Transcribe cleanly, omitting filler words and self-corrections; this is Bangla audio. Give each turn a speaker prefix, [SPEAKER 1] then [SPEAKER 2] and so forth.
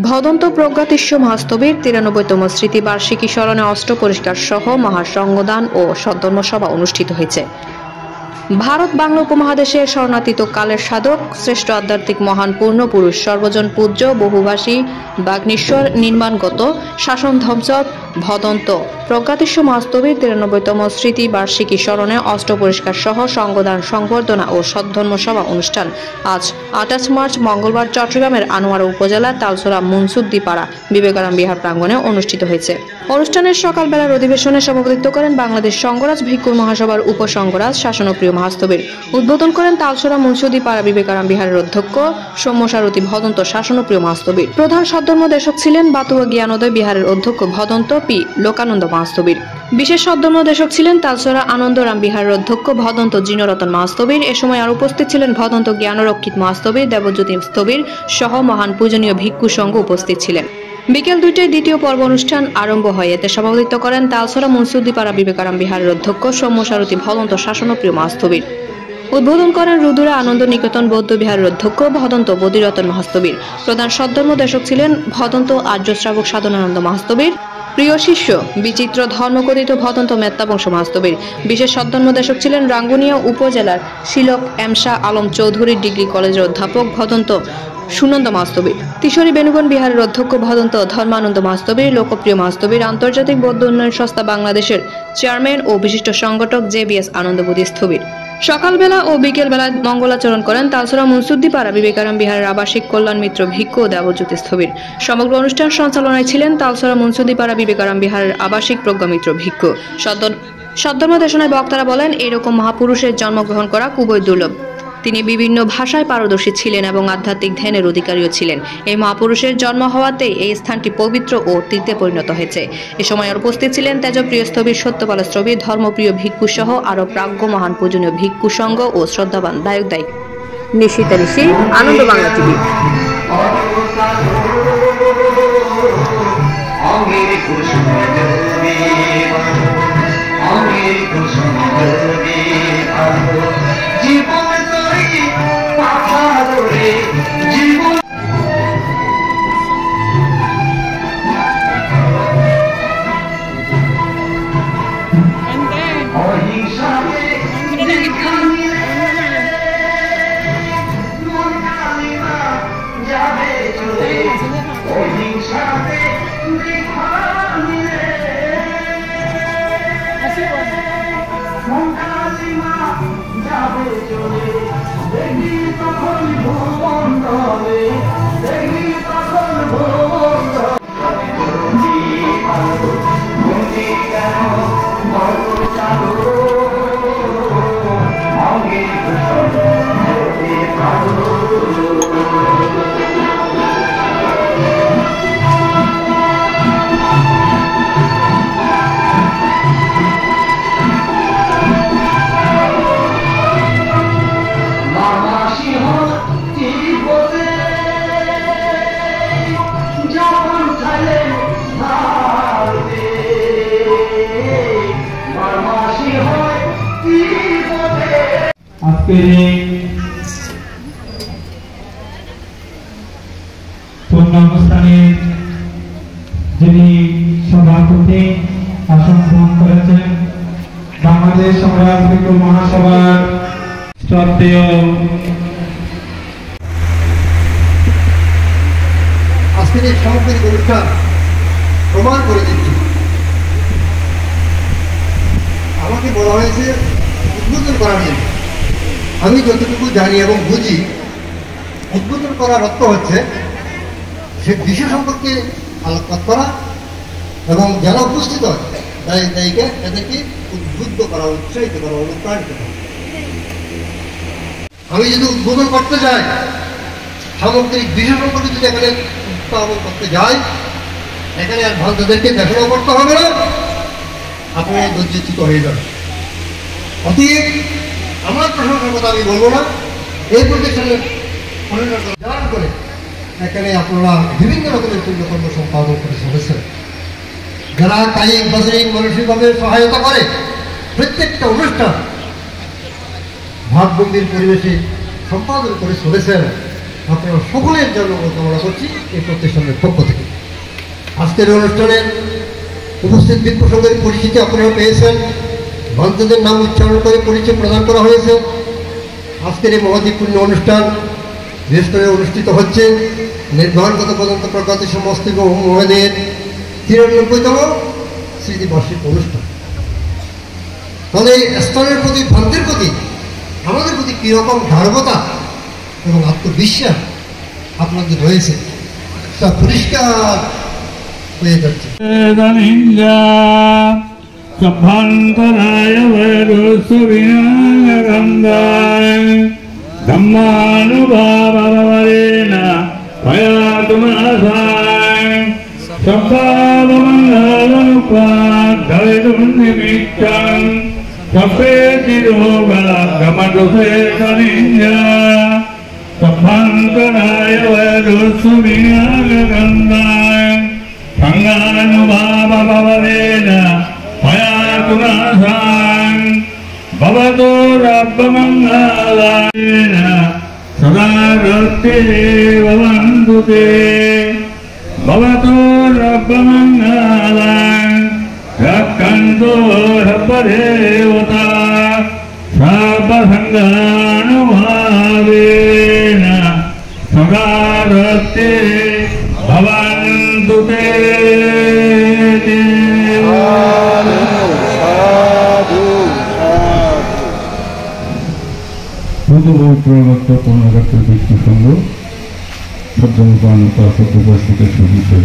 [SPEAKER 1] ভদন্ত প্রজ্ঞাতীর্ষ মহাস্তবীর 93তম স্মৃতিবার্ষিকী স্মরণে অষ্টপরিষ্কার সহ মহাসংঘদান ও সদ্ধর্মসভা অনুষ্ঠিত হয়েছে। ভারত বাংলা উপমহাদেশের শরণাতীত কালের সাধক শ্রেষ্ঠ আধ্যাত্মিক মহান পূর্ণ পুরুষ সর্বজন পূজ্য বহুভাষী বাগ্নেশ্বর নির্মাণগত শাসন ধ্বংসৎ ভদন্ত প্রজ্ঞাতীর্ষ মহাস্তবীর 93তম স্মৃতি বার্ষিকী স্মরণে অষ্টপরিষ্কার সহ সংঘদান সংবর্ধনা ও সদ্ধর্মসভা অনুষ্ঠান আজ 28 মার্চ মঙ্গলবার চট্টগ্রামের আনোয়ারা উপজেলার তালছড়া মুনসুদ্দিপাড়া বিবেকারাম বিহার প্রাঙ্গণে অনুষ্ঠিত হয়েছে। অনুষ্ঠানের সকালবেলার অধিবেশনে সভাপতিত্ব করেন বাংলাদেশ সংঘরাজ ভিক্ষুর মহাসভার উপসংঘরাজ শাসনপ্রিয় মহাস্তবীর। উদ্বোধন করেন তালছড়া মুনসুদ্দিপাড়া বিবেকারাম বিহারের অধ্যক্ষ সৌম্যসারথী ভদন্ত শাসনপ্রিয় মহাস্তবীর। প্রধান সদ্ধর্মদেশক ছিলেন বাতুয়া জ্ঞানোদয় বিহারের অধ্যক্ষ ভদন্ত পি লোকানন্দ মহাস্তবীর। বিশেষ সদ্ধর্মদেশক ছিলেন তালছড়া আনন্দরাম বিহারের অধ্যক্ষ ভদন্ত জিনরতন মহাস্তবীর। এ সময় আর উপস্থিত ছিলেন ভদন্ত জ্ঞানরক্ষিত মহাস্তবীর, দেবজ্যোতি স্থবির সহ মহান পূজনীয় ভিক্ষু সংঘ উপস্থিত ছিলেন। বিকেল 2টায় দ্বিতীয় পর্ব অনুষ্ঠান আরম্ভ হয়। এতে সভাপতিত্ব করেন তালছড়া মুনসুদ্দিপাড়া বিবেকারাম বিহারের অধ্যক্ষ সৌম্যসারথী ভদন্ত শাসনপ্রিয় মহাস্তবীর। উদ্বোধন করেন রুদুরা আনন্দ নিকেতন বৌদ্ধ বিহারের অধ্যক্ষ ভদন্ত বদিরতন মহাস্তবীর। প্রধান সদ্ধর্মদেশক ছিলেন ভদন্ত আর্য শ্রাবক সাধনানন্দ মহাস্তবীর। প্রিয় শিষ্য বিচিত্র ধর্মকথিত ভদন্ত মেত্তাবংশ মহাস্তবীর। বিশেষ সদ্ধর্মদেশক ছিলেন রাঙ্গুনিয়া উপজেলার শিলক এমশা আলম চৌধুরী ডিগ্রি কলেজের অধ্যাপক ভদন্ত সুনন্দ মহাস্তবীর। তিশোরী বেনুগণ বিহারের অধ্যক্ষ ভদন্ত ধর্মানন্দ মহাস্তবীর। লোকপ্রিয় মহাস্তবীর আন্তর্জাতিক বৌদ্ধ উন্নয়ন সংস্থা বাংলাদেশের চেয়ারম্যান ও বিশিষ্ট সংগঠক JBS আনন্দবোধী স্থবির। সকালবেলা ও বিকেলবেলায় মঙ্গলাচরণ করেন তালছড়া মুনসুদ্দিপাড়া বিবেকারাম বিহারের আবাসিক কল্যাণ মিত্র ভিক্ষু ও দেবজ্যোতি স্থবির। সমগ্র অনুষ্ঠান সঞ্চালনায় ছিলেন তালছড়া মুনসুদ্দিপাড়া বিবেকারাম বিহারের আবাসিক প্রজ্ঞামিত্র ভিক্ষু। সদ্ধর্মদেশনায় বক্তারা বলেন, এরকম মহাপুরুষের জন্মগ্রহণ করা খুবই দুর্লভ। তিনি বিভিন্ন ভাষায় পারদর্শী ছিলেন এবং আধ্যাত্মিক ধ্যানের অধিকারীও ছিলেন। এই মহাপুরুষের জন্ম হওয়াতেই এই স্থানটি পবিত্র ও তীর্থে পরিণত হয়েছে। এ সময় উপস্থিত ছিলেন তেজপ্রিয় স্থবির, সত্যপাল স্থবির, ধর্মপ্রিয় ভিক্ষু সহ আরো প্রাজ্ঞ মহান পূজনীয় ভিক্ষু সংঘ ও শ্রদ্ধাবান দায়ক দায়িক। নিশিতা ঋষি, আনন্দ বাংলা টিভি।
[SPEAKER 2] অনুষ্ঠানে যিনি সভাপতি আসন গ্রহণ করেছেন বাংলাদেশ সংঘরাজ ভিক্ষুর মহাসভার শ্রদ্ধেয়
[SPEAKER 3] আজকের এই সাংস্কৃতিক অনুষ্ঠান প্রমাণ করে দিচ্ছি। আমাকে বলা হয়েছে উদ্বোধন করা নিয়ে। আমি যতটুকু জানি এবং বুঝি, উদ্বোধন করার অর্থ হচ্ছে সে বিষয় সম্পর্কে আলোকপাত করা এবং যারা উপস্থিত হয় তাদেরকে উদ্বুদ্ধ করা, উৎসাহিত করা, অনুপ্রাণিত করা। আমি যদি উদ্বোধন করতে যাই, সামগ্রিক বিষয় সম্পর্কে যদি এখানে উত্থাপন করতে যাই, এখানে আর ভক্তদেরকে দেখানো করতে হবে না, আপনারা লজ্জিত হয়ে যাবে। অতীত আমার প্রশংসার কথা আমি বলবো না, এই প্রতিষ্ঠানে জান করে এখানে আপনারা বিভিন্ন রকমের পুণ্যকর্ম সম্পাদন করে চলেছেন। যারা কায়িক বাজারিক মানসিকভাবে সহায়তা করে প্রত্যেকটা অনুষ্ঠান ভাবভঙ্গির পরিবেশে সম্পাদন করে চলেছেন, আপনারা সকলের জন্য কামনা করছি এই প্রতিষ্ঠানের পক্ষ থেকে। আজকের অনুষ্ঠানের উপস্থিত বিপ্রসঙ্গের পরিচিতি আপনারা পেয়েছেন, মঞ্চদের নাম উচ্চারণ করে পরিচয় প্রদান করা হয়েছে। আজকের এই মহাদীপূর্ণ অনুষ্ঠান বিশেষ করে অনুষ্ঠিত হচ্ছে নির্বাহনগত পর্যন্ত প্রজ্ঞাত মস্তিষ্ক মহোদয়ের 93তম স্মৃতিবার্ষিক অনুষ্ঠান। তাহলে এই স্থানের প্রতি ভ্রান্তির প্রতি আমাদের প্রতি কীরকম ধার্মতা এবং আত্মবিশ্বাস আপনাদের রয়েছে তা পরিষ্কার হয়ে যাচ্ছে।
[SPEAKER 2] সভ্যান্তরায় বৈরুসুবিনাগন্ধায় ধম্মানুভাবরেণ ভয়াতুনাশায় সব্বাবমঙ্গলনুপাদ্ধরিতুম নিমিত্তং সপেতিরোগমদুষেকনিঞ্জা সভ্যান্তরায় বৈরুসুবিনাগন্ধায় সঙ্গানুভাবরেণ ভয়াতুনাশায় ভবতো রব্বমঙ্গলায় সদা রতে ভবন্তু তে ভবতো রব্বমঙ্গলায় রক্ষন্তু রব্বদেবতা সর্বসঙ্গানুভাবেন সদা রতে ভবন্তু তে। পবিত্র পূর্ণাগত বিষ্ণুসঙ্গ সদ্যমুপান সদ্যপস্থিত সুবিধা